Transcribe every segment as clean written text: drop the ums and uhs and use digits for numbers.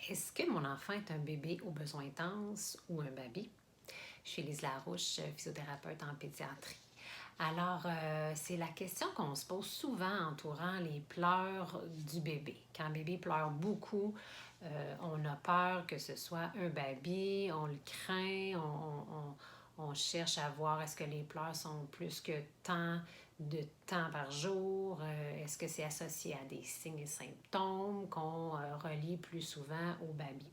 Est-ce que mon enfant est un bébé aux besoins intenses ou un baby? Je suis Lise Larouche, physiothérapeute en pédiatrie. Alors, c'est la question qu'on se pose souvent entourant les pleurs du bébé. Quand le bébé pleure beaucoup, on a peur que ce soit un baby, on le craint, on cherche à voir est-ce que les pleurs sont plus que tant de temps par jour, est-ce que c'est associé à des signes et symptômes qu'on relie plus souvent au baby.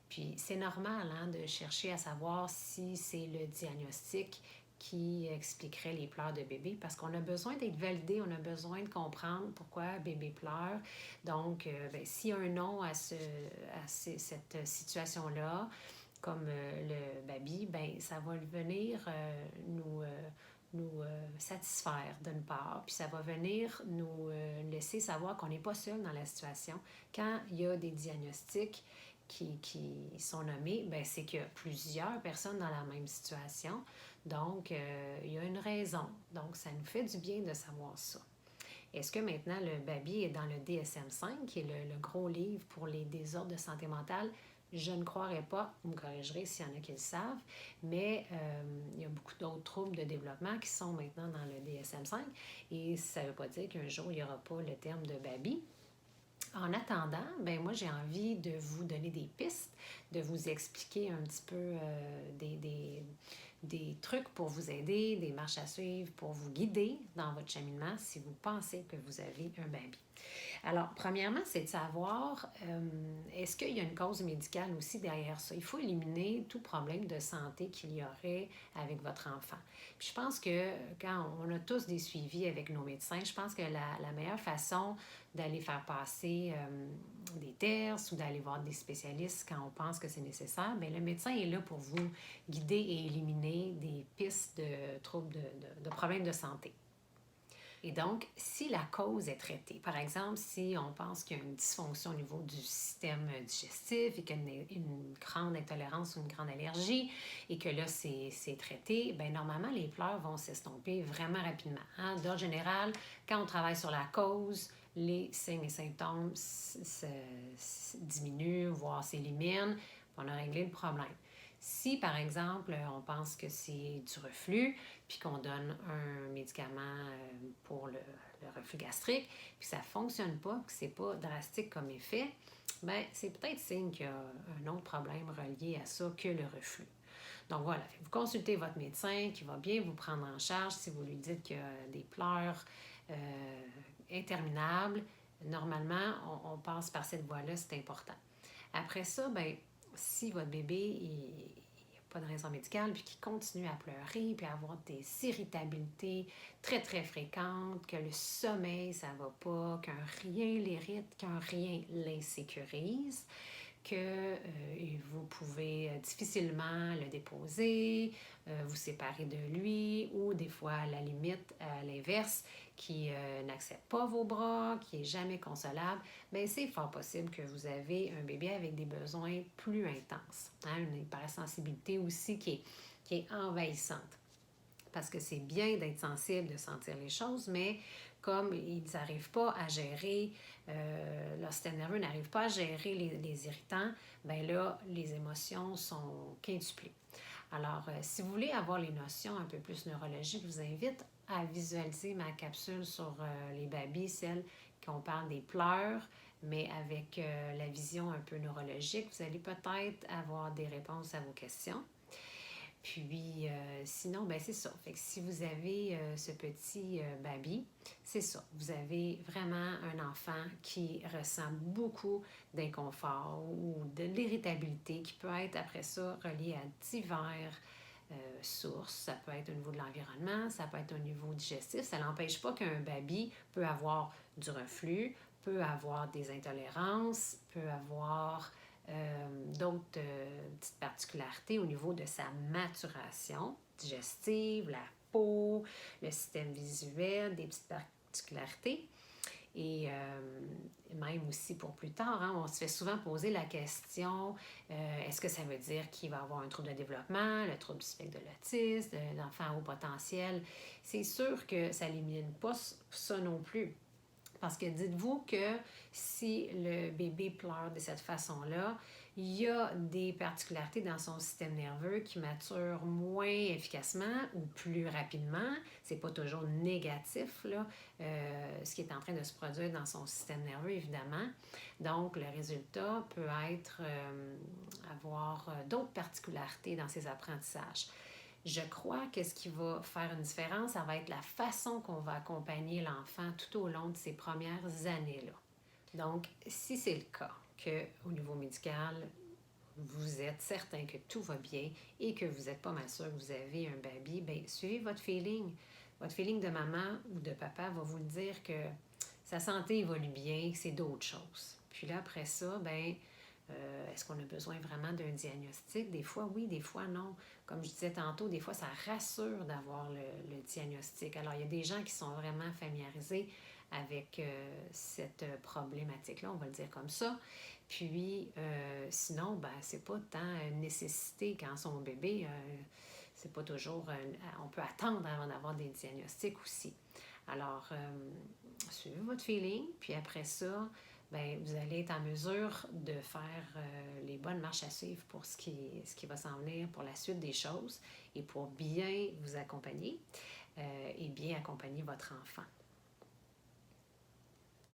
Puis c'est normal de chercher à savoir si c'est le diagnostic qui expliquerait les pleurs de bébé parce qu'on a besoin d'être validé, on a besoin de comprendre pourquoi bébé pleure. Donc, s'il y a un nom cette situation-là, comme le baby, ça va venir nous satisfaire d'une part, puis ça va venir nous laisser savoir qu'on n'est pas seul dans la situation. Quand il y a des diagnostics qui sont nommés, c'est qu'il y a plusieurs personnes dans la même situation. Donc, il y a une raison. Donc, ça nous fait du bien de savoir ça. Est-ce que maintenant le baby est dans le DSM-5, qui est le gros livre pour les désordres de santé mentale? Je ne croirais pas, vous me corrigerez s'il y en a qui le savent, mais il y a beaucoup d'autres troubles de développement qui sont maintenant dans le DSM-5 et ça ne veut pas dire qu'un jour il n'y aura pas le terme de baby. En attendant, moi j'ai envie de vous donner des pistes, de vous expliquer un petit peu des trucs pour vous aider, des marches à suivre pour vous guider dans votre cheminement si vous pensez que vous avez un baby. Alors, premièrement, c'est de savoir, est-ce qu'il y a une cause médicale aussi derrière ça? Il faut éliminer tout problème de santé qu'il y aurait avec votre enfant. Puis je pense que quand on a tous des suivis avec nos médecins, je pense que la meilleure façon d'aller faire passer des tests ou d'aller voir des spécialistes quand on pense que c'est nécessaire, le médecin est là pour vous guider et éliminer des pistes de troubles de problèmes de santé. Et donc, si la cause est traitée, par exemple, si on pense qu'il y a une dysfonction au niveau du système digestif et qu'il y a une grande intolérance ou une grande allergie et que là, c'est traité, normalement, les pleurs vont s'estomper vraiment rapidement. D'ordre général, quand on travaille sur la cause, les signes et symptômes diminuent, voire s'éliminent, on a réglé le problème. Si, par exemple, on pense que c'est du reflux, puis qu'on donne un médicament pour le reflux gastrique, puis ça ne fonctionne pas, que ce n'est pas drastique comme effet, c'est peut-être signe qu'il y a un autre problème relié à ça que le reflux. Donc voilà, vous consultez votre médecin qui va bien vous prendre en charge si vous lui dites qu'il y a des pleurs interminables. Normalement, on passe par cette voie-là, c'est important. Après ça, si votre bébé n'a pas de raison médicale, puis qu'il continue à pleurer, puis à avoir des irritabilités très, très fréquentes, que le sommeil, ça ne va pas, qu'un rien l'irrite, qu'un rien l'insécurise, que vous pouvez difficilement le déposer, vous séparer de lui, ou des fois, à la limite, à l'inverse, qui n'accepte pas vos bras, qui n'est jamais consolable, c'est fort possible que vous avez un bébé avec des besoins plus intenses. Une hypersensibilité aussi qui est envahissante. Parce que c'est bien d'être sensible, de sentir les choses, mais comme ils n'arrivent pas à gérer, leur système nerveux n'arrive pas à gérer les irritants, là, les émotions sont quintuplées. Alors, si vous voulez avoir les notions un peu plus neurologiques, je vous invite à visualiser ma capsule sur les babys, celle qu'on parle des pleurs, mais avec la vision un peu neurologique. Vous allez peut-être avoir des réponses à vos questions. Puis, sinon, c'est ça. Fait que si vous avez ce petit baby, c'est ça. Vous avez vraiment un enfant qui ressent beaucoup d'inconfort ou de l'irritabilité qui peut être, après ça, relié à divers sources. Ça peut être au niveau de l'environnement, ça peut être au niveau digestif. Ça n'empêche pas qu'un baby peut avoir du reflux, peut avoir des intolérances, peut avoir d'autres petites particularités au niveau de sa maturation digestive, la peau, le système visuel, des petites particularités. Et même aussi pour plus tard, on se fait souvent poser la question, est-ce que ça veut dire qu'il va avoir un trouble de développement, le trouble du spectre de l'autisme, l'enfant à haut potentiel? C'est sûr que ça n'élimine pas ça non plus. Parce que dites-vous que si le bébé pleure de cette façon-là, il y a des particularités dans son système nerveux qui maturent moins efficacement ou plus rapidement. C'est pas toujours négatif, là, ce qui est en train de se produire dans son système nerveux, évidemment. Donc, le résultat peut être avoir d'autres particularités dans ses apprentissages. Je crois que ce qui va faire une différence, ça va être la façon qu'on va accompagner l'enfant tout au long de ces premières années-là. Donc, si c'est le cas, qu'au niveau médical, vous êtes certain que tout va bien et que vous n'êtes pas mal sûr que vous avez un baby, bien, suivez votre feeling. Votre feeling de maman ou de papa va vous le dire que sa santé évolue bien, que c'est d'autres choses. Puis là, après ça, ben, est-ce qu'on a besoin vraiment d'un diagnostic? Des fois, oui, des fois, non. Comme je disais tantôt, des fois, ça rassure d'avoir le diagnostic. Alors, il y a des gens qui sont vraiment familiarisés avec cette problématique-là, on va le dire comme ça. Puis, sinon, ben, c'est pas tant une nécessité quand son bébé, c'est pas toujours, on peut attendre avant d'avoir des diagnostics aussi. Alors, suivez votre feeling, puis après ça, ben, vous allez être en mesure de faire les bonnes marches à suivre pour ce qui va s'en venir pour la suite des choses et pour bien vous accompagner et bien accompagner votre enfant.